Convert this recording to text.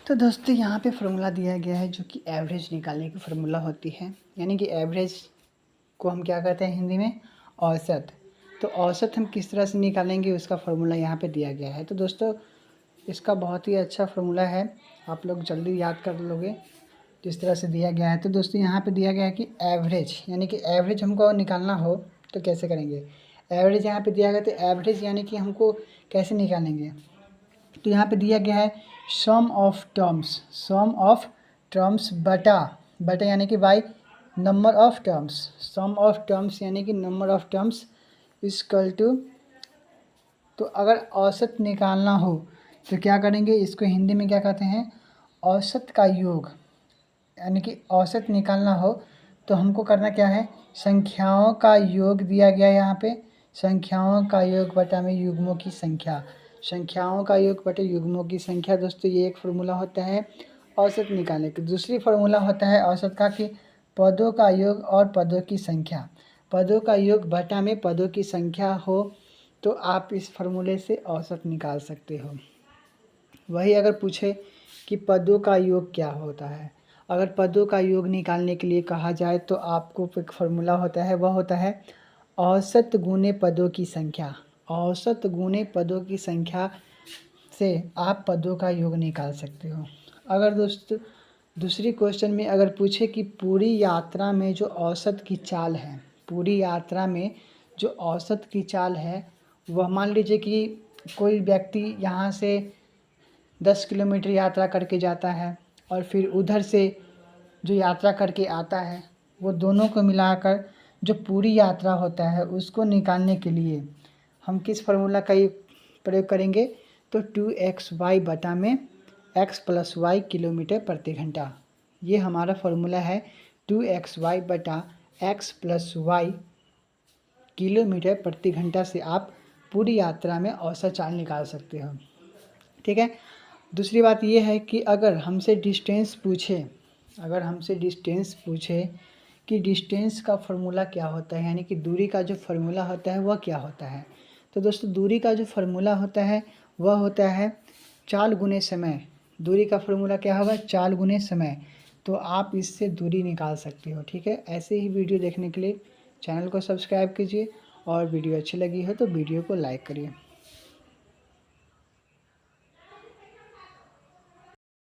तो दोस्तों यहाँ पे फार्मूला दिया गया है जो कि एवरेज निकालने की फार्मूला होती है, यानी कि एवरेज को हम क्या कहते हैं हिंदी में, औसत। तो औसत हम किस तरह से निकालेंगे उसका फार्मूला यहाँ पे दिया गया है। तो दोस्तों इसका बहुत ही अच्छा फार्मूला है, आप लोग जल्दी याद कर लोगे जिस तरह से दिया गया है। तो दोस्तों यहाँ पे दिया गया है कि एवरेज, यानी कि एवरेज हमको निकालना हो तो कैसे करेंगे। एवरेज यहाँ पे दिया गया, तो एवरेज यानी कि हमको कैसे निकालेंगे। तो यहाँ पे दिया गया है सम ऑफ टर्म्स बटा यानी कि by number of terms. Sum of terms यानी कि number of terms equal to, तो अगर औसत निकालना हो तो क्या करेंगे, इसको हिंदी में क्या कहते हैं, औसत का योग। यानी कि औसत निकालना हो तो हमको करना क्या है, संख्याओं का योग दिया गया है यहाँ पे, संख्याओं का योग बटा में युग्मों की संख्या, संख्याओं का योग बटे युग्मों की संख्या। दोस्तों ये एक फार्मूला होता है औसत निकालने की। दूसरी फार्मूला होता है औसत का कि पदों का योग और पदों की संख्या, पदों का योग बटा में पदों की संख्या हो तो आप इस फार्मूले से औसत निकाल सकते हो। वही अगर पूछे कि पदों का योग क्या होता है, अगर पदों का योग निकालने के लिए कहा जाए तो आपको एक फार्मूला होता है, वह होता है औसत गुने पदों की संख्या। औसत गुने पदों की संख्या से आप पदों का योग निकाल सकते हो। अगर दोस्तों दूसरी क्वेश्चन में अगर पूछे कि पूरी यात्रा में जो औसत की चाल है, पूरी यात्रा में जो औसत की चाल है, वह मान लीजिए कि कोई व्यक्ति यहाँ से 10 किलोमीटर यात्रा करके जाता है और फिर उधर से जो यात्रा करके आता है, वो दोनों को मिलाकर जो पूरी यात्रा होता है उसको निकालने के लिए हम किस फार्मूला का प्रयोग करेंगे, तो 2xy बटा में x प्लस वाई किलोमीटर प्रति घंटा। ये हमारा फार्मूला है 2xy बटा x प्लस वाई किलोमीटर प्रति घंटा से आप पूरी यात्रा में औसत चाल निकाल सकते हो। ठीक है। दूसरी बात ये है कि अगर हमसे डिस्टेंस पूछे, अगर हमसे डिस्टेंस पूछे कि डिस्टेंस का फार्मूला क्या होता है, यानी कि दूरी का जो फार्मूला होता है वह क्या होता है। तो दोस्तों दूरी का जो फार्मूला होता है वह होता है चाल गुने समय। दूरी का फार्मूला क्या होगा, चाल गुने समय। तो आप इससे दूरी निकाल सकते हो। ठीक है। ऐसे ही वीडियो देखने के लिए चैनल को सब्सक्राइब कीजिए और वीडियो अच्छी लगी हो तो वीडियो को लाइक करिए।